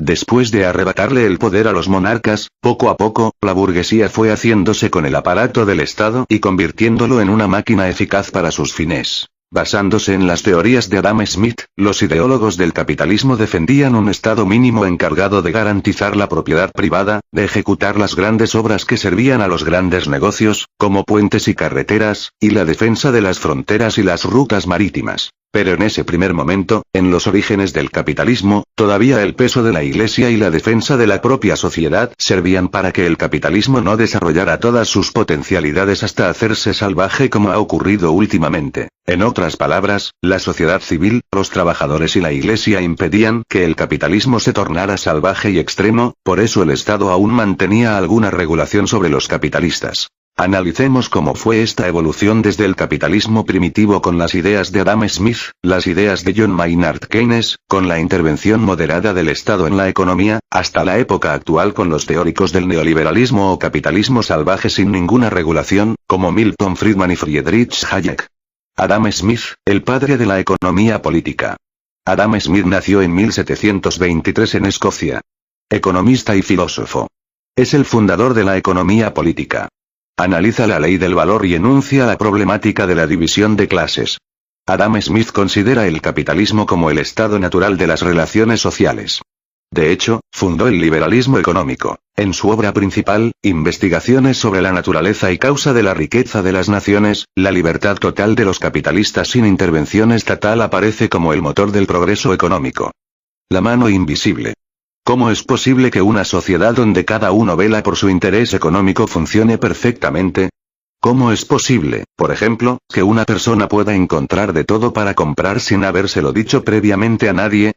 Después de arrebatarle el poder a los monarcas, poco a poco, la burguesía fue haciéndose con el aparato del Estado y convirtiéndolo en una máquina eficaz para sus fines. Basándose en las teorías de Adam Smith, los ideólogos del capitalismo defendían un Estado mínimo encargado de garantizar la propiedad privada, de ejecutar las grandes obras que servían a los grandes negocios, como puentes y carreteras, y la defensa de las fronteras y las rutas marítimas. Pero en ese primer momento, en los orígenes del capitalismo, todavía el peso de la Iglesia y la defensa de la propia sociedad servían para que el capitalismo no desarrollara todas sus potencialidades hasta hacerse salvaje como ha ocurrido últimamente. En otras palabras, la sociedad civil, los trabajadores y la Iglesia impedían que el capitalismo se tornara salvaje y extremo, por eso el Estado aún mantenía alguna regulación sobre los capitalistas. Analicemos cómo fue esta evolución desde el capitalismo primitivo con las ideas de Adam Smith, las ideas de John Maynard Keynes, con la intervención moderada del Estado en la economía, hasta la época actual con los teóricos del neoliberalismo o capitalismo salvaje sin ninguna regulación, como Milton Friedman y Friedrich Hayek. Adam Smith, el padre de la economía política. Adam Smith nació en 1723 en Escocia. Economista y filósofo. Es el fundador de la economía política. Analiza la ley del valor y enuncia la problemática de la división de clases. Adam Smith considera el capitalismo como el estado natural de las relaciones sociales. De hecho, fundó el liberalismo económico. En su obra principal, Investigaciones sobre la naturaleza y causa de la riqueza de las naciones, la libertad total de los capitalistas sin intervención estatal aparece como el motor del progreso económico. La mano invisible. ¿Cómo es posible que una sociedad donde cada uno vela por su interés económico funcione perfectamente? ¿Cómo es posible, por ejemplo, que una persona pueda encontrar de todo para comprar sin habérselo dicho previamente a nadie?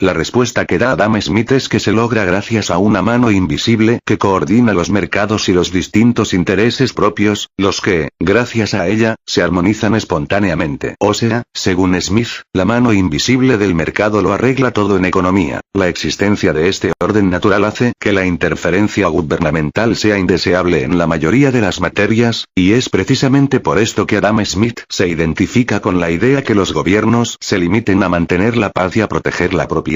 La respuesta que da Adam Smith es que se logra gracias a una mano invisible que coordina los mercados y los distintos intereses propios, los que, gracias a ella, se armonizan espontáneamente. O sea, según Smith, la mano invisible del mercado lo arregla todo en economía. La existencia de este orden natural hace que la interferencia gubernamental sea indeseable en la mayoría de las materias, y es precisamente por esto que Adam Smith se identifica con la idea que los gobiernos se limiten a mantener la paz y a proteger la propiedad.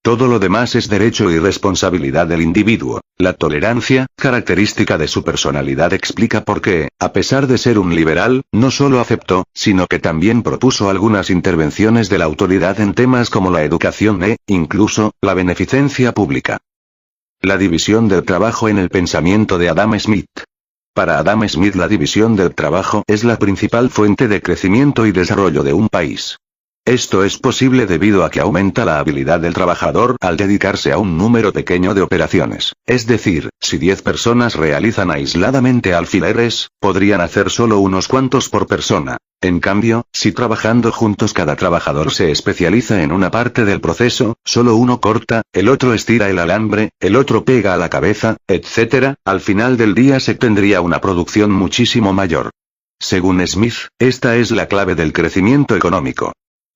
Todo lo demás es derecho y responsabilidad del individuo. La tolerancia, característica de su personalidad, explica por qué, a pesar de ser un liberal, no solo aceptó, sino que también propuso algunas intervenciones de la autoridad en temas como la educación e, incluso, la beneficencia pública. La división del trabajo en el pensamiento de Adam Smith. Para Adam Smith la división del trabajo es la principal fuente de crecimiento y desarrollo de un país. Esto es posible debido a que aumenta la habilidad del trabajador al dedicarse a un número pequeño de operaciones. Es decir, si 10 personas realizan aisladamente alfileres, podrían hacer solo unos cuantos por persona. En cambio, si trabajando juntos cada trabajador se especializa en una parte del proceso, solo uno corta, el otro estira el alambre, el otro pega a la cabeza, etc., al final del día se tendría una producción muchísimo mayor. Según Smith, esta es la clave del crecimiento económico.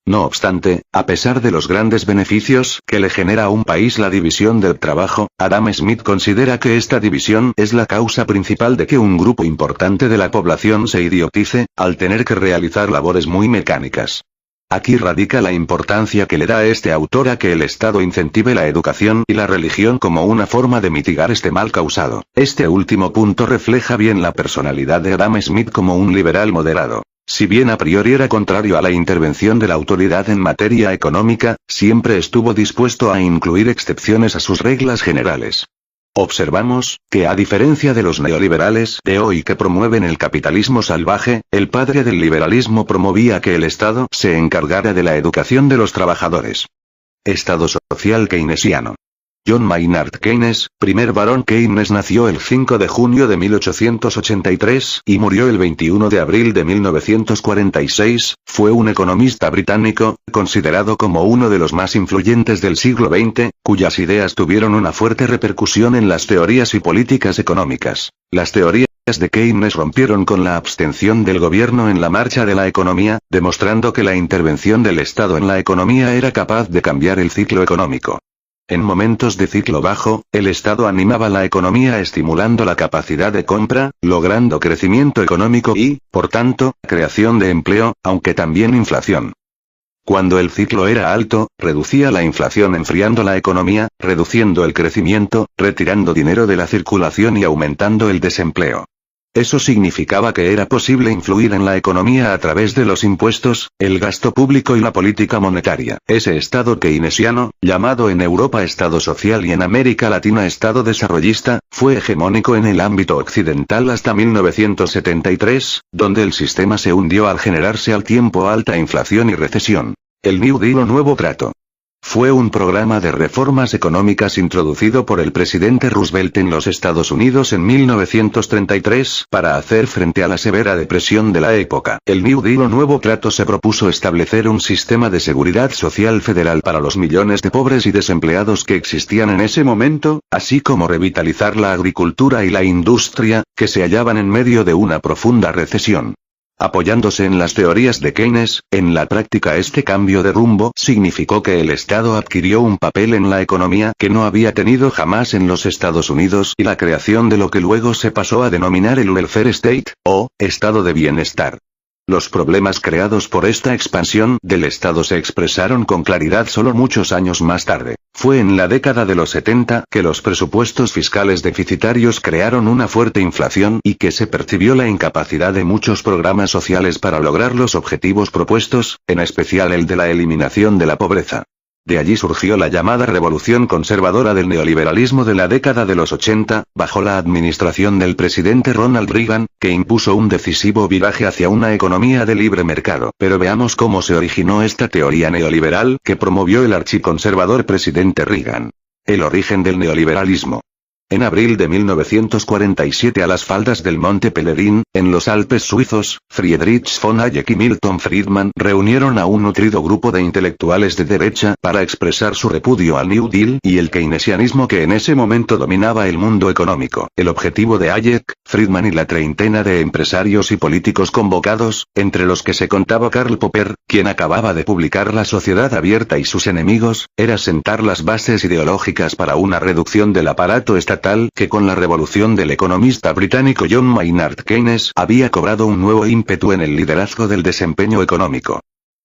No obstante, a pesar de los grandes beneficios que le genera a un país la división del trabajo, Adam Smith considera que esta división es la causa principal de que un grupo importante de la población se idiotice, al tener que realizar labores muy mecánicas. Aquí radica la importancia que le da este autor a que el Estado incentive la educación y la religión como una forma de mitigar este mal causado. Este último punto refleja bien la personalidad de Adam Smith como un liberal moderado. Si bien a priori era contrario a la intervención de la autoridad en materia económica, siempre estuvo dispuesto a incluir excepciones a sus reglas generales. Observamos, que a diferencia de los neoliberales de hoy que promueven el capitalismo salvaje, el padre del liberalismo promovía que el Estado se encargara de la educación de los trabajadores. Estado social keynesiano. John Maynard Keynes, primer barón Keynes, nació el 5 de junio de 1883, y murió el 21 de abril de 1946, fue un economista británico, considerado como uno de los más influyentes del siglo XX, cuyas ideas tuvieron una fuerte repercusión en las teorías y políticas económicas. Las teorías de Keynes rompieron con la abstención del gobierno en la marcha de la economía, demostrando que la intervención del Estado en la economía era capaz de cambiar el ciclo económico. En momentos de ciclo bajo, el Estado animaba la economía estimulando la capacidad de compra, logrando crecimiento económico y, por tanto, creación de empleo, aunque también inflación. Cuando el ciclo era alto, reducía la inflación enfriando la economía, reduciendo el crecimiento, retirando dinero de la circulación y aumentando el desempleo. Eso significaba que era posible influir en la economía a través de los impuestos, el gasto público y la política monetaria. Ese estado keynesiano, llamado en Europa Estado social y en América Latina Estado desarrollista, fue hegemónico en el ámbito occidental hasta 1973, donde el sistema se hundió al generarse al tiempo alta inflación y recesión. El New Deal o Nuevo Trato fue un programa de reformas económicas introducido por el presidente Roosevelt en los Estados Unidos en 1933 para hacer frente a la severa depresión de la época. El New Deal o Nuevo Trato se propuso establecer un sistema de seguridad social federal para los millones de pobres y desempleados que existían en ese momento, así como revitalizar la agricultura y la industria, que se hallaban en medio de una profunda recesión. Apoyándose en las teorías de Keynes, en la práctica este cambio de rumbo significó que el Estado adquirió un papel en la economía que no había tenido jamás en los Estados Unidos y la creación de lo que luego se pasó a denominar el welfare state, o estado de bienestar. Los problemas creados por esta expansión del Estado se expresaron con claridad solo muchos años más tarde. Fue en la década de los 70 que los presupuestos fiscales deficitarios crearon una fuerte inflación y que se percibió la incapacidad de muchos programas sociales para lograr los objetivos propuestos, en especial el de la eliminación de la pobreza. De allí surgió la llamada revolución conservadora del neoliberalismo de la década de los 80, bajo la administración del presidente Ronald Reagan, que impuso un decisivo viraje hacia una economía de libre mercado. Pero veamos cómo se originó esta teoría neoliberal que promovió el archiconservador presidente Reagan. El origen del neoliberalismo. En abril de 1947 a las faldas del Monte Pelerín, en los Alpes suizos, Friedrich von Hayek y Milton Friedman reunieron a un nutrido grupo de intelectuales de derecha para expresar su repudio al New Deal y el keynesianismo que en ese momento dominaba el mundo económico. El objetivo de Hayek, Friedman y la treintena de empresarios y políticos convocados, entre los que se contaba Karl Popper, quien acababa de publicar La Sociedad Abierta y sus enemigos, era sentar las bases ideológicas para una reducción del aparato estatal que con la revolución del economista británico John Maynard Keynes había cobrado un nuevo ímpetu en el liderazgo del desempeño económico.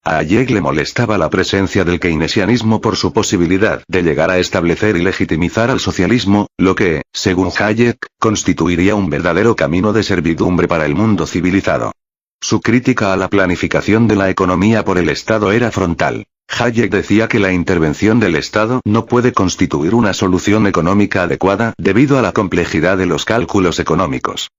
A Hayek le molestaba la presencia del keynesianismo por su posibilidad de llegar a establecer y legitimizar al socialismo, lo que, según Hayek, constituiría un verdadero camino de servidumbre para el mundo civilizado. Su crítica a la planificación de la economía por el Estado era frontal. Hayek decía que la intervención del Estado no puede constituir una solución económica adecuada debido a la complejidad de los cálculos económicos.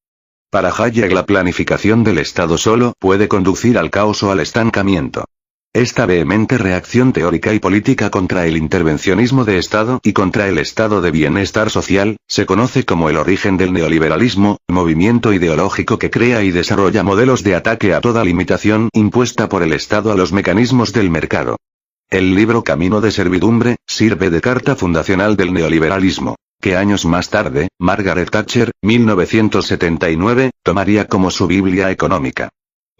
Para Hayek la planificación del Estado solo puede conducir al caos o al estancamiento. Esta vehemente reacción teórica y política contra el intervencionismo de Estado y contra el estado de bienestar social, se conoce como el origen del neoliberalismo, movimiento ideológico que crea y desarrolla modelos de ataque a toda limitación impuesta por el Estado a los mecanismos del mercado. El libro Camino de Servidumbre sirve de carta fundacional del neoliberalismo, que años más tarde, Margaret Thatcher, 1979, tomaría como su Biblia económica.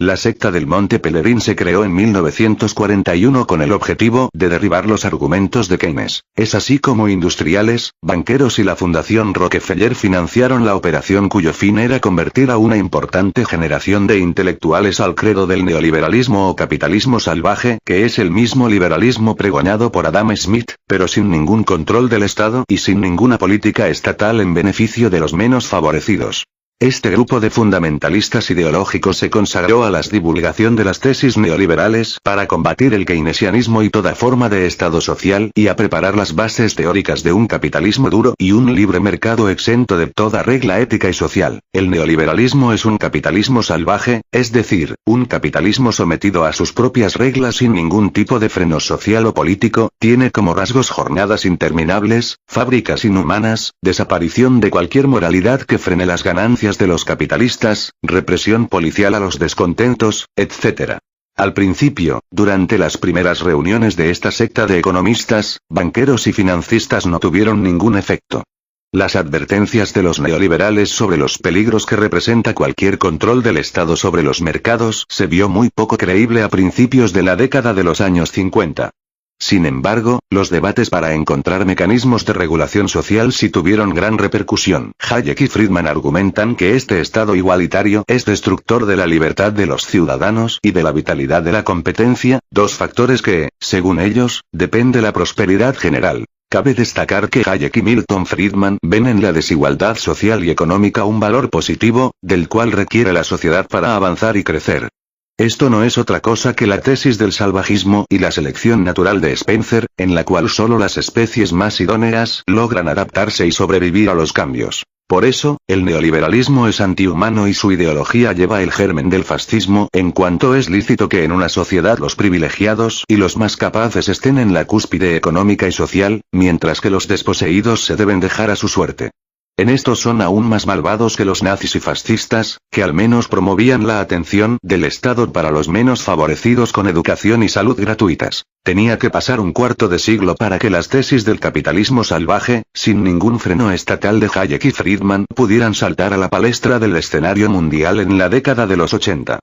La secta del Monte Pelerín se creó en 1941 con el objetivo de derribar los argumentos de Keynes. Es así como industriales, banqueros y la Fundación Rockefeller financiaron la operación cuyo fin era convertir a una importante generación de intelectuales al credo del neoliberalismo o capitalismo salvaje, que es el mismo liberalismo pregonado por Adam Smith, pero sin ningún control del Estado y sin ninguna política estatal en beneficio de los menos favorecidos. Este grupo de fundamentalistas ideológicos se consagró a la divulgación de las tesis neoliberales para combatir el keynesianismo y toda forma de Estado social y a preparar las bases teóricas de un capitalismo duro y un libre mercado exento de toda regla ética y social. El neoliberalismo es un capitalismo salvaje, es decir, un capitalismo sometido a sus propias reglas sin ningún tipo de freno social o político, tiene como rasgos jornadas interminables, fábricas inhumanas, desaparición de cualquier moralidad que frene las ganancias de los capitalistas, represión policial a los descontentos, etc. Al principio, durante las primeras reuniones de esta secta de economistas, banqueros y financistas no tuvieron ningún efecto. Las advertencias de los neoliberales sobre los peligros que representa cualquier control del Estado sobre los mercados se vio muy poco creíble a principios de la década de los años 50. Sin embargo, los debates para encontrar mecanismos de regulación social sí tuvieron gran repercusión. Hayek y Friedman argumentan que este Estado igualitario es destructor de la libertad de los ciudadanos y de la vitalidad de la competencia, dos factores que, según ellos, depende la prosperidad general. Cabe destacar que Hayek y Milton Friedman ven en la desigualdad social y económica un valor positivo, del cual requiere la sociedad para avanzar y crecer. Esto no es otra cosa que la tesis del salvajismo y la selección natural de Spencer, en la cual solo las especies más idóneas logran adaptarse y sobrevivir a los cambios. Por eso, el neoliberalismo es antihumano y su ideología lleva el germen del fascismo, en cuanto es lícito que en una sociedad los privilegiados y los más capaces estén en la cúspide económica y social, mientras que los desposeídos se deben dejar a su suerte. En esto son aún más malvados que los nazis y fascistas, que al menos promovían la atención del Estado para los menos favorecidos con educación y salud gratuitas. Tenía que pasar un cuarto de siglo para que las tesis del capitalismo salvaje, sin ningún freno estatal de Hayek y Friedman, pudieran saltar a la palestra del escenario mundial en la década de los 80.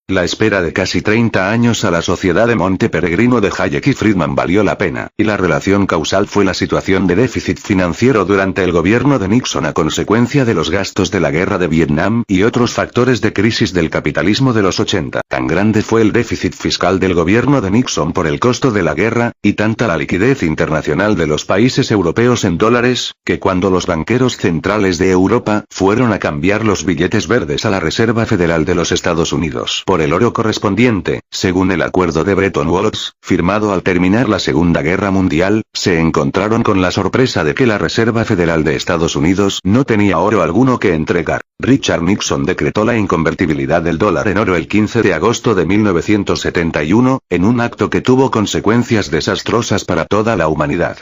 La espera de casi 30 años a la sociedad de Monte Peregrino de Hayek y Friedman valió la pena, y la relación causal fue la situación de déficit financiero durante el gobierno de Nixon a consecuencia de los gastos de la guerra de Vietnam y otros factores de crisis del capitalismo de los 80. Tan grande fue el déficit fiscal del gobierno de Nixon por el costo de la guerra, y tanta la liquidez internacional de los países europeos en dólares, que cuando los banqueros centrales de Europa fueron a cambiar los billetes verdes a la Reserva Federal de los Estados Unidos por el oro correspondiente, según el acuerdo de Bretton Woods, firmado al terminar la Segunda Guerra Mundial, se encontraron con la sorpresa de que la Reserva Federal de Estados Unidos no tenía oro alguno que entregar. Richard Nixon decretó la inconvertibilidad del dólar en oro el 15 de agosto de 1971, en un acto que tuvo consecuencias desastrosas para toda la humanidad.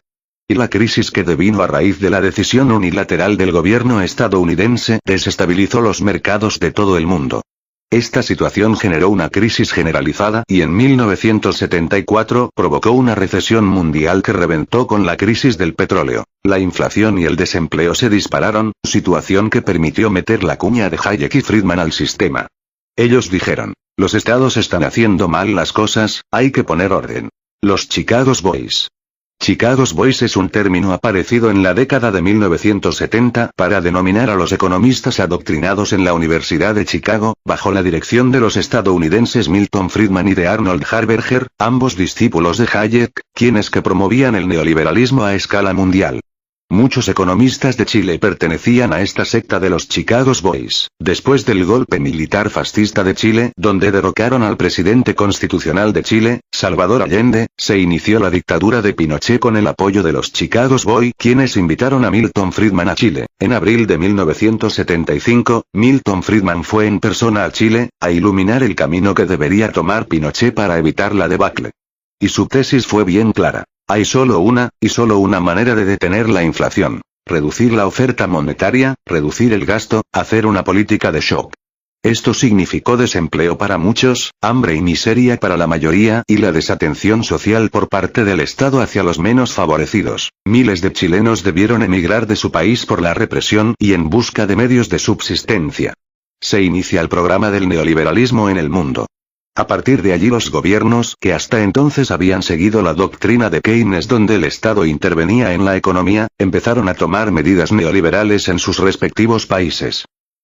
Y la crisis que devino a raíz de la decisión unilateral del gobierno estadounidense desestabilizó los mercados de todo el mundo. Esta situación generó una crisis generalizada y en 1974 provocó una recesión mundial que reventó con la crisis del petróleo. La inflación y el desempleo se dispararon, situación que permitió meter la cuña de Hayek y Friedman al sistema. Ellos dijeron: los estados están haciendo mal las cosas, hay que poner orden. Los Chicago Boys. Chicago Boys es un término aparecido en la década de 1970 para denominar a los economistas adoctrinados en la Universidad de Chicago, bajo la dirección de los estadounidenses Milton Friedman y de Arnold Harberger, ambos discípulos de Hayek, quienes que promovían el neoliberalismo a escala mundial. Muchos economistas de Chile pertenecían a esta secta de los Chicago Boys. Después del golpe militar fascista de Chile, donde derrocaron al presidente constitucional de Chile, Salvador Allende, se inició la dictadura de Pinochet con el apoyo de los Chicago Boys, quienes invitaron a Milton Friedman a Chile. En abril de 1975, Milton Friedman fue en persona a Chile, a iluminar el camino que debería tomar Pinochet para evitar la debacle. Y su tesis fue bien clara. Hay solo una manera de detener la inflación: reducir la oferta monetaria, reducir el gasto, hacer una política de shock. Esto significó desempleo para muchos, hambre y miseria para la mayoría y la desatención social por parte del Estado hacia los menos favorecidos. Miles de chilenos debieron emigrar de su país por la represión y en busca de medios de subsistencia. Se inicia el programa del neoliberalismo en el mundo. A partir de allí los gobiernos, que hasta entonces habían seguido la doctrina de Keynes donde el Estado intervenía en la economía, empezaron a tomar medidas neoliberales en sus respectivos países.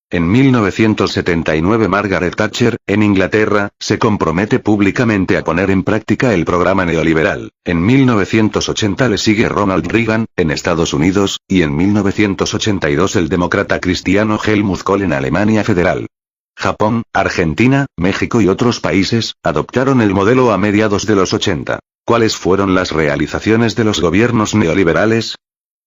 En 1979 Margaret Thatcher, en Inglaterra, se compromete públicamente a poner en práctica el programa neoliberal. En 1980 le sigue Ronald Reagan, en Estados Unidos, y en 1982 el demócrata cristiano Helmut Kohl en Alemania Federal. Japón, Argentina, México y otros países adoptaron el modelo a mediados de los 80. ¿Cuáles fueron las realizaciones de los gobiernos neoliberales?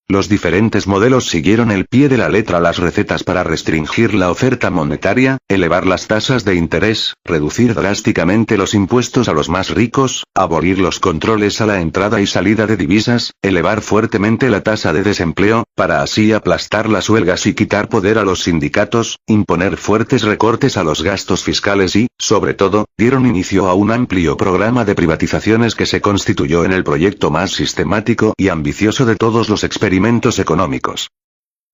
Los diferentes modelos siguieron al pie de la letra las recetas para restringir la oferta monetaria, elevar las tasas de interés, reducir drásticamente los impuestos a los más ricos, abolir los controles a la entrada y salida de divisas, elevar fuertemente la tasa de desempleo, para así aplastar las huelgas y quitar poder a los sindicatos, imponer fuertes recortes a los gastos fiscales y, sobre todo, dieron inicio a un amplio programa de privatizaciones que se constituyó en el proyecto más sistemático y ambicioso de todos los experimentos económicos.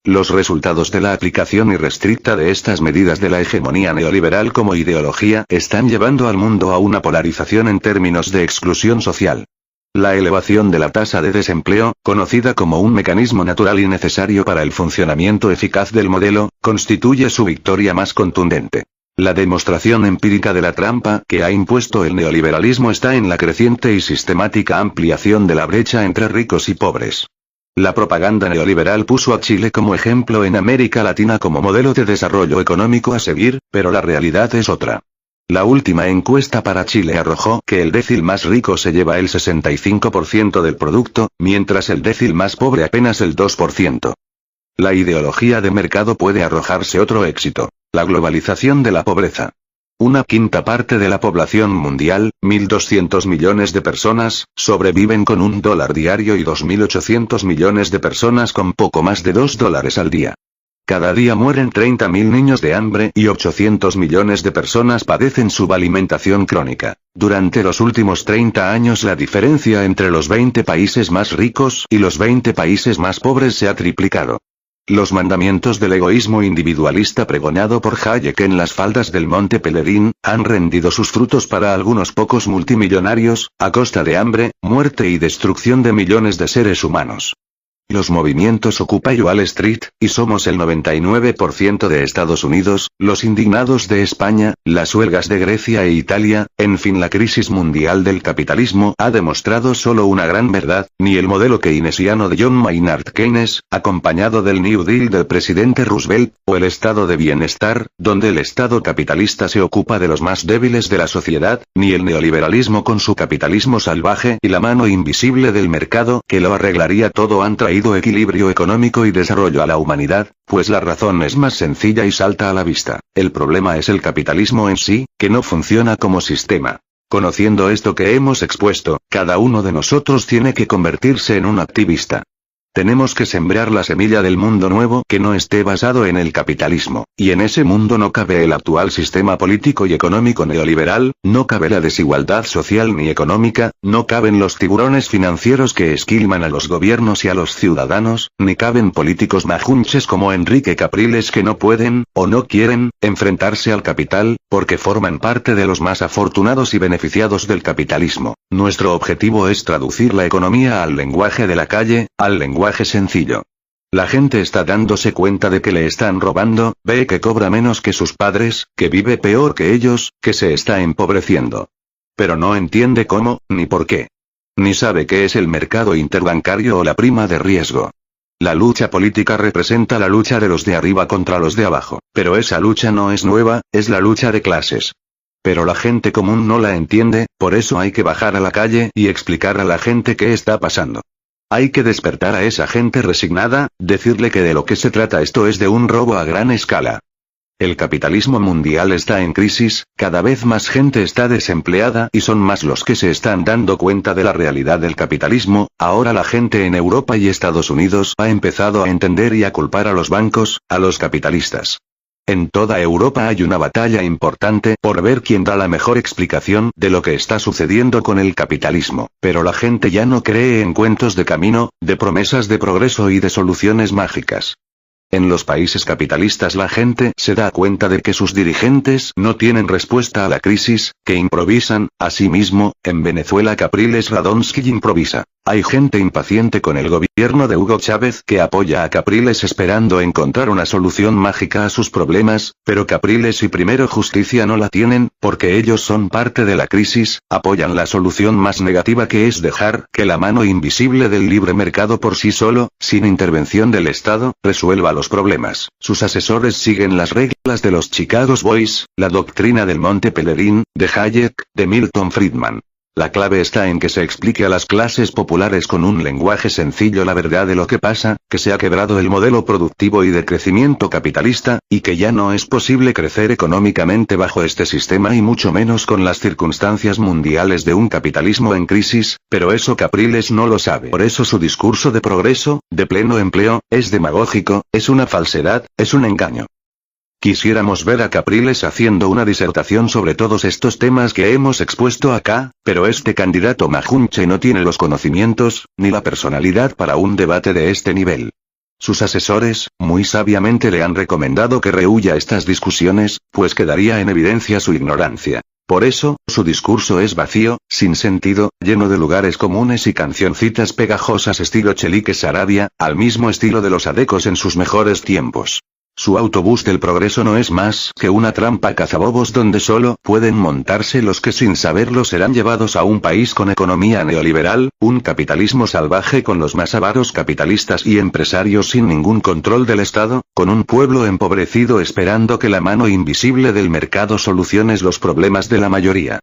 Los resultados de la aplicación irrestricta de estas medidas de la hegemonía neoliberal como ideología están llevando al mundo a una polarización en términos de exclusión social. La elevación de la tasa de desempleo, conocida como un mecanismo natural y necesario para el funcionamiento eficaz del modelo, constituye su victoria más contundente. La demostración empírica de la trampa que ha impuesto el neoliberalismo está en la creciente y sistemática ampliación de la brecha entre ricos y pobres. La propaganda neoliberal puso a Chile como ejemplo en América Latina como modelo de desarrollo económico a seguir, pero la realidad es otra. La última encuesta para Chile arrojó que el décil más rico se lleva el 65% del producto, mientras el décil más pobre apenas el 2%. La ideología de mercado puede arrojarse otro éxito: la globalización de la pobreza. Una quinta parte de la población mundial, 1.200 millones de personas, sobreviven con $1 diario y 2.800 millones de personas con poco más de $2 al día. Cada día mueren 30.000 niños de hambre y 800 millones de personas padecen subalimentación crónica. Durante los últimos 30 años la diferencia entre los 20 países más ricos y los 20 países más pobres se ha triplicado. Los mandamientos del egoísmo individualista pregonado por Hayek en las faldas del Monte Pelerín, han rendido sus frutos para algunos pocos multimillonarios, a costa de hambre, muerte y destrucción de millones de seres humanos. Los movimientos Occupy Wall Street, y somos el 99% de Estados Unidos, los indignados de España, las huelgas de Grecia e Italia, en fin la crisis mundial del capitalismo ha demostrado solo una gran verdad: ni el modelo keynesiano de John Maynard Keynes, acompañado del New Deal del presidente Roosevelt, o el estado de bienestar, donde el Estado capitalista se ocupa de los más débiles de la sociedad, ni el neoliberalismo con su capitalismo salvaje y la mano invisible del mercado que lo arreglaría todo han traído equilibrio económico y desarrollo a la humanidad, pues la razón es más sencilla y salta a la vista. El problema es el capitalismo en sí, que no funciona como sistema. Conociendo esto que hemos expuesto, cada uno de nosotros tiene que convertirse en un activista. Tenemos que sembrar la semilla del mundo nuevo que no esté basado en el capitalismo, y en ese mundo no cabe el actual sistema político y económico neoliberal, no cabe la desigualdad social ni económica, no caben los tiburones financieros que esquilman a los gobiernos y a los ciudadanos, ni caben políticos majunches como Enrique Capriles que no pueden, o no quieren, enfrentarse al capital, porque forman parte de los más afortunados y beneficiados del capitalismo. Nuestro objetivo es traducir la economía al lenguaje de la calle, al lenguaje sencillo. La gente está dándose cuenta de que le están robando, ve que cobra menos que sus padres, que vive peor que ellos, que se está empobreciendo. Pero no entiende cómo, ni por qué. Ni sabe qué es el mercado interbancario o la prima de riesgo. La lucha política representa la lucha de los de arriba contra los de abajo, pero esa lucha no es nueva, es la lucha de clases. Pero la gente común no la entiende, por eso hay que bajar a la calle y explicar a la gente qué está pasando. Hay que despertar a esa gente resignada, decirle que de lo que se trata esto es de un robo a gran escala. El capitalismo mundial está en crisis, cada vez más gente está desempleada y son más los que se están dando cuenta de la realidad del capitalismo. Ahora la gente en Europa y Estados Unidos ha empezado a entender y a culpar a los bancos, a los capitalistas. En toda Europa hay una batalla importante por ver quién da la mejor explicación de lo que está sucediendo con el capitalismo, pero la gente ya no cree en cuentos de camino, de promesas de progreso y de soluciones mágicas. En los países capitalistas la gente se da cuenta de que sus dirigentes no tienen respuesta a la crisis, que improvisan. Asimismo, en Venezuela Capriles Radonsky improvisa. Hay gente impaciente con el gobierno de Hugo Chávez que apoya a Capriles esperando encontrar una solución mágica a sus problemas, pero Capriles y Primero Justicia no la tienen, porque ellos son parte de la crisis, apoyan la solución más negativa que es dejar que la mano invisible del libre mercado por sí solo, sin intervención del Estado, resuelva los problemas. Sus asesores siguen las reglas de los Chicago Boys, la doctrina del Monte Pelerín, de Hayek, de Milton Friedman. La clave está en que se explique a las clases populares con un lenguaje sencillo la verdad de lo que pasa, que se ha quebrado el modelo productivo y de crecimiento capitalista, y que ya no es posible crecer económicamente bajo este sistema y mucho menos con las circunstancias mundiales de un capitalismo en crisis, pero eso Capriles no lo sabe. Por eso su discurso de progreso, de pleno empleo, es demagógico, es una falsedad, es un engaño. Quisiéramos ver a Capriles haciendo una disertación sobre todos estos temas que hemos expuesto acá, pero este candidato majunche no tiene los conocimientos, ni la personalidad para un debate de este nivel. Sus asesores, muy sabiamente le han recomendado que rehuya estas discusiones, pues quedaría en evidencia su ignorancia. Por eso, su discurso es vacío, sin sentido, lleno de lugares comunes y cancioncitas pegajosas estilo Chelique Sarabia, al mismo estilo de los adecos en sus mejores tiempos. Su autobús del progreso no es más que una trampa cazabobos donde solo pueden montarse los que sin saberlo serán llevados a un país con economía neoliberal, un capitalismo salvaje con los más avaros capitalistas y empresarios sin ningún control del Estado, con un pueblo empobrecido esperando que la mano invisible del mercado solucione los problemas de la mayoría.